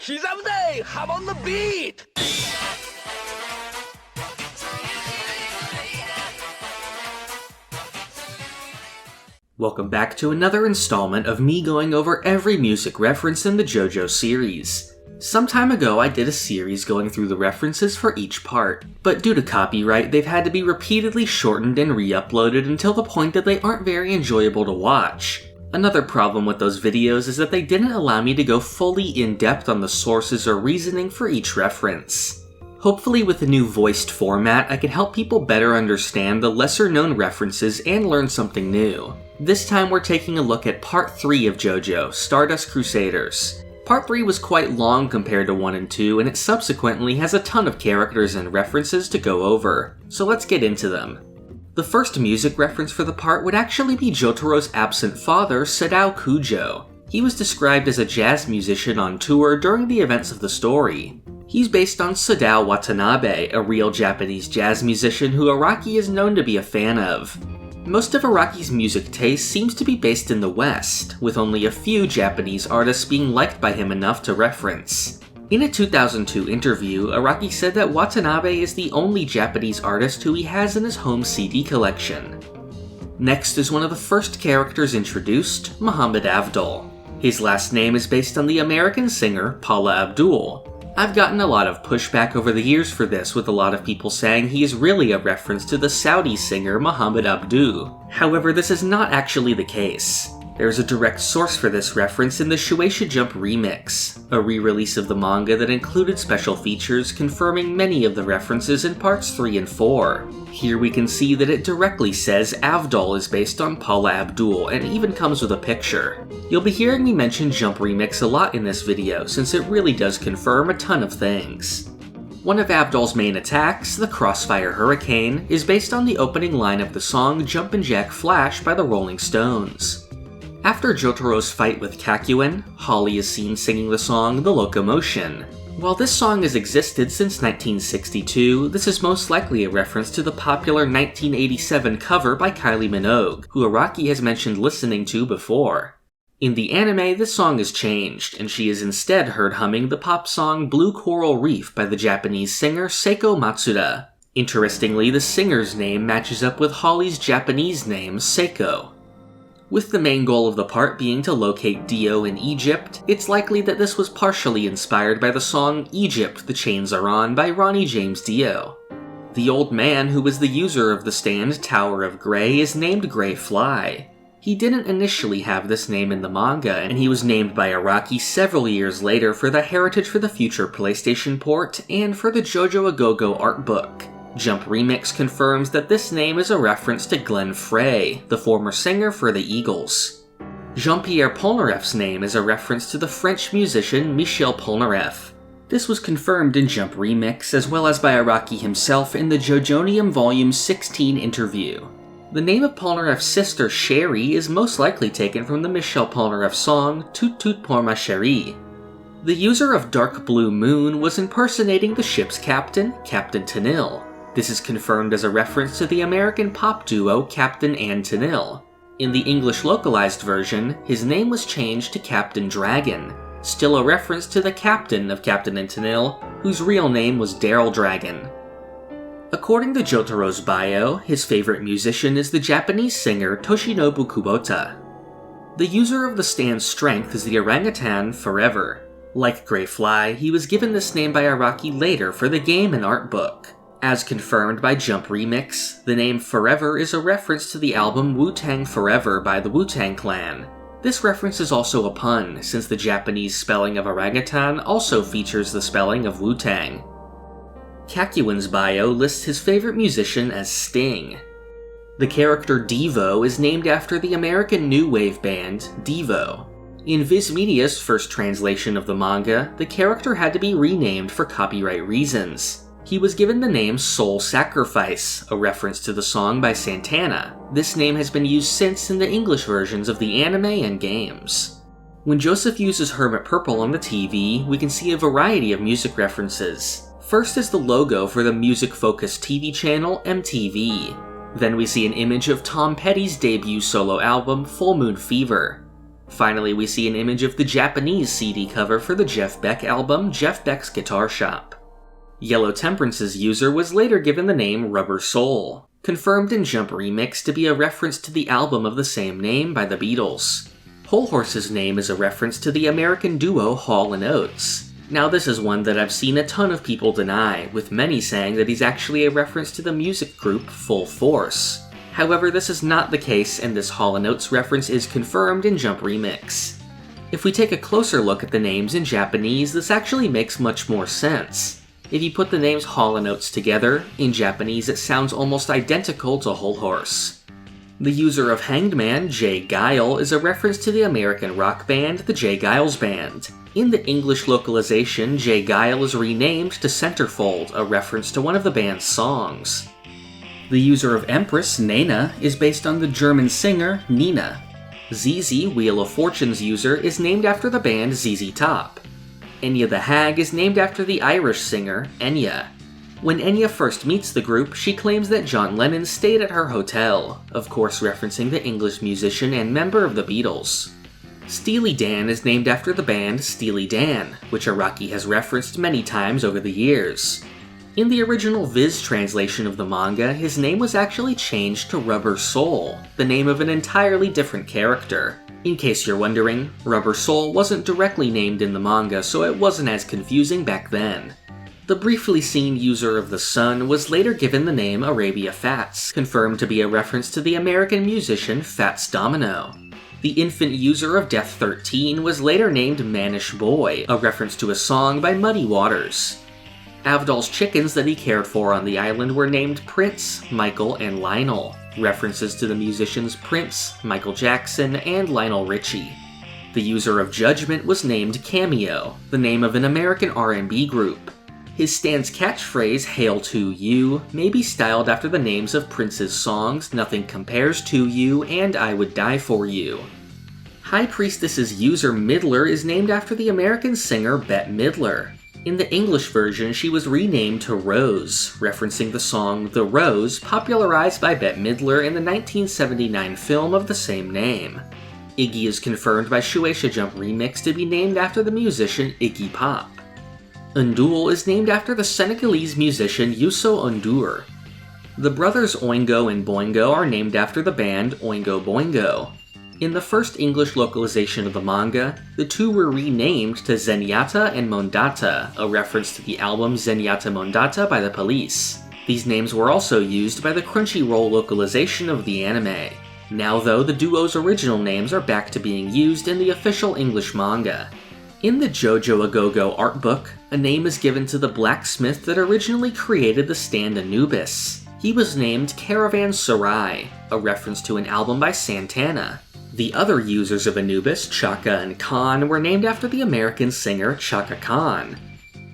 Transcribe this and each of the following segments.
기자부대, hop on the beat! Welcome back to another installment of me going over every music reference in the JoJo series. Some time ago I did a series going through the references for each part, but due to copyright they've had to be repeatedly shortened and re-uploaded until the point that they aren't very enjoyable to watch. Another problem with those videos is that they didn't allow me to go fully in-depth on the sources or reasoning for each reference. Hopefully with the new voiced format I can help people better understand the lesser-known references and learn something new. This time we're taking a look at Part 3 of JoJo, Stardust Crusaders. Part 3 was quite long compared to 1 and 2, and it subsequently has a ton of characters and references to go over, so let's get into them. The first music reference for the part would actually be Jotaro's absent father, Sadao Kujo. He was described as a jazz musician on tour during the events of the story. He's based on Sadao Watanabe, a real Japanese jazz musician who Araki is known to be a fan of. Most of Araki's music taste seems to be based in the West, with only a few Japanese artists being liked by him enough to reference. In a 2002 interview, Araki said that Watanabe is the only Japanese artist who he has in his home CD collection. Next is one of the first characters introduced, Muhammad Avdol. His last name is based on the American singer Paula Abdul. I've gotten a lot of pushback over the years for this, with a lot of people saying he is really a reference to the Saudi singer Muhammad Abdu. However, this is not actually the case. There's a direct source for this reference in the Shueisha Jump remix, a re-release of the manga that included special features confirming many of the references in parts 3 and 4. Here we can see that it directly says Avdol is based on Paula Abdul, and even comes with a picture. You'll be hearing me mention Jump Remix a lot in this video, since it really does confirm a ton of things. One of Avdol's main attacks, the Crossfire Hurricane, is based on the opening line of the song Jumpin' Jack Flash by the Rolling Stones. After Jotaro's fight with Kakyoin, Holly is seen singing the song The Locomotion. While this song has existed since 1962, this is most likely a reference to the popular 1987 cover by Kylie Minogue, who Araki has mentioned listening to before. In the anime, this song is changed, and she is instead heard humming the pop song Blue Coral Reef by the Japanese singer Seiko Matsuda. Interestingly, the singer's name matches up with Holly's Japanese name, Seiko. With the main goal of the part being to locate Dio in Egypt, it's likely that this was partially inspired by the song Egypt, the Chains Are On by Ronnie James Dio. The old man who was the user of the stand Tower of Grey is named Grey Fly. He didn't initially have this name in the manga, and he was named by Araki several years later for the Heritage for the Future PlayStation port and for the JoJo A Go-Go art book. Jump Remix confirms that this name is a reference to Glenn Frey, the former singer for the Eagles. Jean-Pierre Polnareff's name is a reference to the French musician Michel Polnareff. This was confirmed in Jump Remix as well as by Araki himself in the JoJonium Volume 16 interview. The name of Polnareff's sister Sherry is most likely taken from the Michel Polnareff song Toot Toot Pour Ma Chérie. The user of Dark Blue Moon was impersonating the ship's captain, Captain Tennille. This is confirmed as a reference to the American pop duo Captain and Tennille. In the English localized version, his name was changed to Captain Dragon, still a reference to the captain of Captain and Tennille, whose real name was Daryl Dragon. According to Jotaro's bio, his favorite musician is the Japanese singer Toshinobu Kubota. The user of the stand's strength is the orangutan Forever. Like Grey Fly, he was given this name by Araki later for the game and art book. As confirmed by Jump Remix, the name Forever is a reference to the album Wu-Tang Forever by the Wu-Tang Clan. This reference is also a pun, since the Japanese spelling of orangutan also features the spelling of Wu-Tang. Kakyoin's bio lists his favorite musician as Sting. The character Devo is named after the American new wave band Devo. In Viz Media's first translation of the manga, the character had to be renamed for copyright reasons. He was given the name Soul Sacrifice, a reference to the song by Santana. This name has been used since in the English versions of the anime and games. When Joseph uses Hermit Purple on the TV, we can see a variety of music references. First is the logo for the music-focused TV channel MTV. Then we see an image of Tom Petty's debut solo album, Full Moon Fever. Finally, we see an image of the Japanese CD cover for the Jeff Beck album, Jeff Beck's Guitar Shop. Yellow Temperance's user was later given the name Rubber Soul, confirmed in Jump Remix to be a reference to the album of the same name by the Beatles. Whole Horse's name is a reference to the American duo Hall & Oates. Now this is one that I've seen a ton of people deny, with many saying that he's actually a reference to the music group Full Force. However, this is not the case, and this Hall & Oates reference is confirmed in Jump Remix. If we take a closer look at the names in Japanese, this actually makes much more sense. If you put the names Hall & Oates together, in Japanese it sounds almost identical to Whole Horse. The user of Hanged Man, Jay Guile, is a reference to the American rock band, the Jay Giles Band. In the English localization, Jay Guile is renamed to Centerfold, a reference to one of the band's songs. The user of Empress, Nena, is based on the German singer Nina. ZZ, Wheel of Fortune's user, is named after the band ZZ Top. Enya the Hag is named after the Irish singer Enya. When Enya first meets the group, she claims that John Lennon stayed at her hotel, of course referencing the English musician and member of the Beatles. Steely Dan is named after the band Steely Dan, which Araki has referenced many times over the years. In the original Viz translation of the manga, his name was actually changed to Rubber Soul, the name of an entirely different character. In case you're wondering, Rubber Soul wasn't directly named in the manga, so it wasn't as confusing back then. The briefly seen user of the Sun was later given the name Arabia Fats, confirmed to be a reference to the American musician Fats Domino. The infant user of Death 13 was later named Mannish Boy, a reference to a song by Muddy Waters. Avdol's chickens that he cared for on the island were named Prince, Michael, and Lionel, references to the musicians Prince, Michael Jackson, and Lionel Richie. The user of Judgment was named Cameo, the name of an American R&B group. His stand's catchphrase, Hail to You, may be styled after the names of Prince's songs Nothing Compares to You and I Would Die for You. High Priestess's user Midler is named after the American singer Bette Midler. In the English version, she was renamed to Rose, referencing the song The Rose, popularized by Bette Midler in the 1979 film of the same name. Iggy is confirmed by Shueisha Jump Remix to be named after the musician Iggy Pop. Undul is named after the Senegalese musician Youssou N'Dour. The brothers Oingo and Boingo are named after the band Oingo Boingo. In the first English localization of the manga, the two were renamed to Zenyatta and Mondata, a reference to the album Zenyatta Mondata by the Police. These names were also used by the Crunchyroll localization of the anime. Now though, the duo's original names are back to being used in the official English manga. In the JoJo A Go-Go art book, a name is given to the blacksmith that originally created the stand Anubis. He was named Caravan Sarai, a reference to an album by Santana. The other users of Anubis, Chaka and Khan, were named after the American singer Chaka Khan.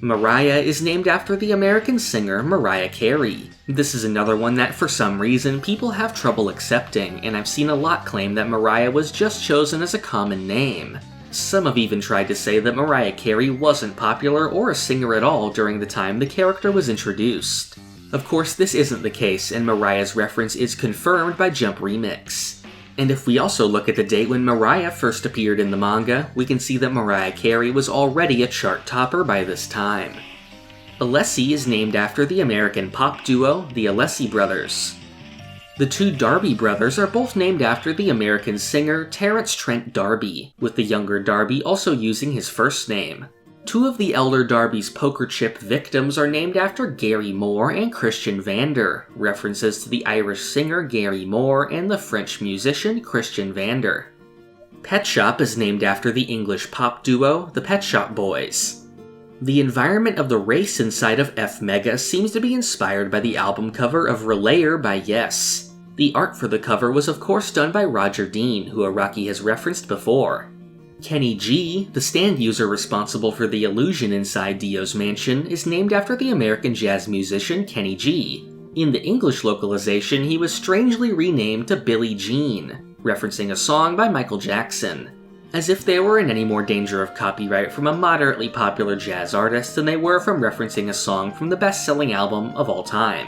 Mariah is named after the American singer Mariah Carey. This is another one that for some reason people have trouble accepting, and I've seen a lot claim that Mariah was just chosen as a common name. Some have even tried to say that Mariah Carey wasn't popular or a singer at all during the time the character was introduced. Of course, this isn't the case, and Mariah's reference is confirmed by Jump Remix. And if we also look at the date when Mariah first appeared in the manga, we can see that Mariah Carey was already a chart topper by this time. Alessi is named after the American pop duo, the Alessi Brothers. The two Darby brothers are both named after the American singer Terrence Trent D'Arby, with the younger Darby also using his first name. Two of the elder Darby's poker chip victims are named after Gary Moore and Christian Vander, references to the Irish singer Gary Moore and the French musician Christian Vander. Pet Shop is named after the English pop duo, the Pet Shop Boys. The environment of the race inside of F Mega seems to be inspired by the album cover of Relayer by Yes. The art for the cover was of course done by Roger Dean, who Araki has referenced before. Kenny G, the stand user responsible for the illusion inside Dio's mansion, is named after the American jazz musician Kenny G. In the English localization, he was strangely renamed to Billie Jean, referencing a song by Michael Jackson. As if they were in any more danger of copyright from a moderately popular jazz artist than they were from referencing a song from the best-selling album of all time.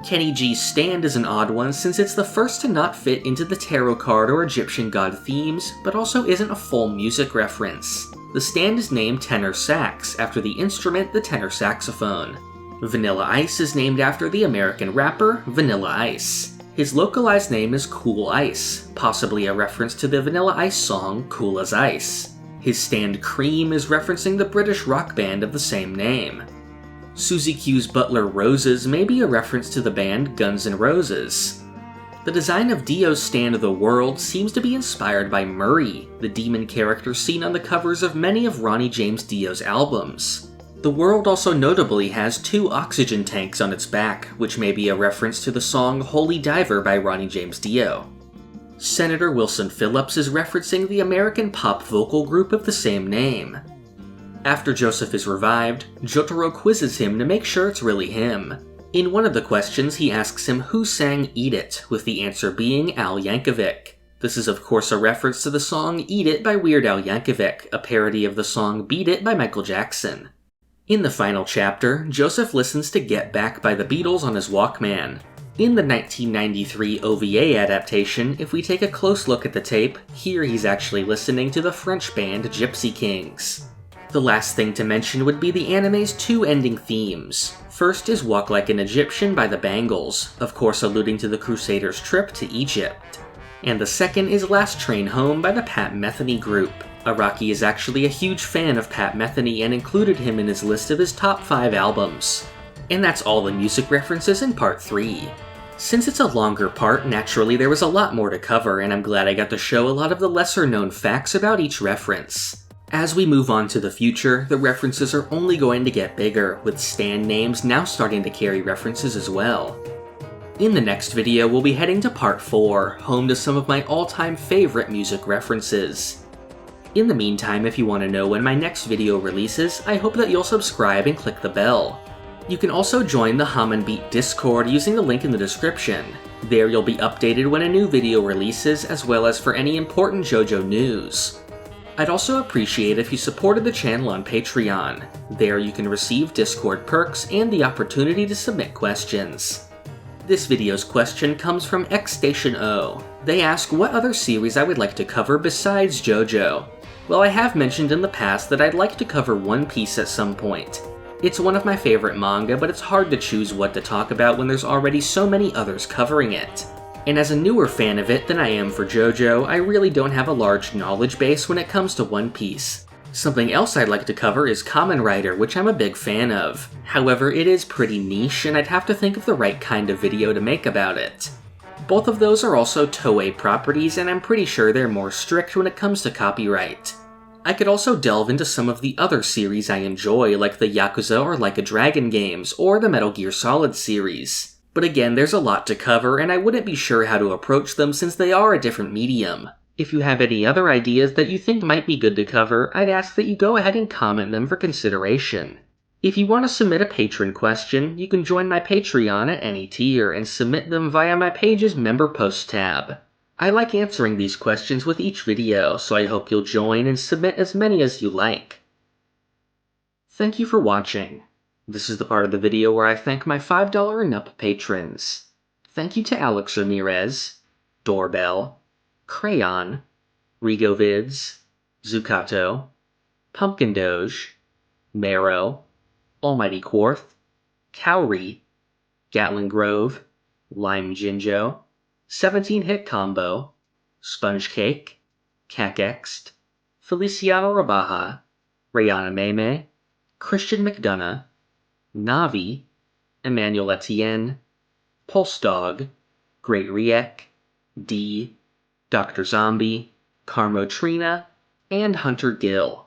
Kenny G's stand is an odd one since it's the first to not fit into the tarot card or Egyptian god themes, but also isn't a full music reference. The stand is named tenor sax after the instrument, the tenor saxophone. Vanilla Ice is named after the American rapper Vanilla Ice. His localized name is Cool Ice, possibly a reference to the Vanilla Ice song Cool as Ice. His stand Cream is referencing the British rock band of the same name. Suzy Q's butler Roses may be a reference to the band Guns N' Roses. The design of Dio's stand of the world seems to be inspired by Murray, the demon character seen on the covers of many of Ronnie James Dio's albums. The world also notably has 2 oxygen tanks on its back, which may be a reference to the song Holy Diver by Ronnie James Dio. Senator Wilson Phillips is referencing the American pop vocal group of the same name. After Joseph is revived, Jotaro quizzes him to make sure it's really him. In one of the questions, he asks him who sang Eat It, with the answer being Al Yankovic. This is of course a reference to the song Eat It by Weird Al Yankovic, a parody of the song Beat It by Michael Jackson. In the final chapter, Joseph listens to Get Back by the Beatles on his Walkman. In the 1993 OVA adaptation, if we take a close look at the tape, here he's actually listening to the French band Gypsy Kings. The last thing to mention would be the anime's 2 ending themes. First is Walk Like an Egyptian by the Bangles, of course alluding to the Crusaders' trip to Egypt. And the second is Last Train Home by the Pat Metheny Group. Araki is actually a huge fan of Pat Metheny and included him in his list of his top 5 albums. And that's all the music references in part 3. Since it's a longer part, naturally there was a lot more to cover, and I'm glad I got to show a lot of the lesser known facts about each reference. As we move on to the future, the references are only going to get bigger, with stand names now starting to carry references as well. In the next video, we'll be heading to part 4, home to some of my all-time favorite music references. In the meantime, if you want to know when my next video releases, I hope that you'll subscribe and click the bell. You can also join the Hum and Beat Discord using the link in the description. There you'll be updated when a new video releases, as well as for any important JoJo news. I'd also appreciate if you supported the channel on Patreon. There you can receive Discord perks and the opportunity to submit questions. This video's question comes from XStation0. They ask what other series I would like to cover besides JoJo. Well, I have mentioned in the past that I'd like to cover One Piece at some point. It's one of my favorite manga, but it's hard to choose what to talk about when there's already so many others covering it. And as a newer fan of it than I am for JoJo, I really don't have a large knowledge base when it comes to One Piece. Something else I'd like to cover is Kamen Rider, which I'm a big fan of. However, it is pretty niche, and I'd have to think of the right kind of video to make about it. Both of those are also Toei properties, and I'm pretty sure they're more strict when it comes to copyright. I could also delve into some of the other series I enjoy, like the Yakuza or Like a Dragon games, or the Metal Gear Solid series. But again, there's a lot to cover, and I wouldn't be sure how to approach them since they are a different medium. If you have any other ideas that you think might be good to cover, I'd ask that you go ahead and comment them for consideration. If you want to submit a patron question, you can join my Patreon at any tier and submit them via my page's Member Posts tab. I like answering these questions with each video, so I hope you'll join and submit as many as you like. Thank you for watching. This is the part of the video where I thank my $5 and up patrons. Thank you to Alex Ramirez, Doorbell, Crayon, Rigovids, Zucato, Pumpkin Doge, Marrow, Almighty Quarth, Cowrie, Gatlin Grove, Lime Jinjo, 17-Hit Combo, Sponge Cake, Cakext, Feliciano Rabaja, Rayana Meme, Christian McDonough, Navi, Emmanuel Etienne, Pulse Dog, Great Riek, D, Dr. Zombie, Carmo Trina, and Hunter Gill.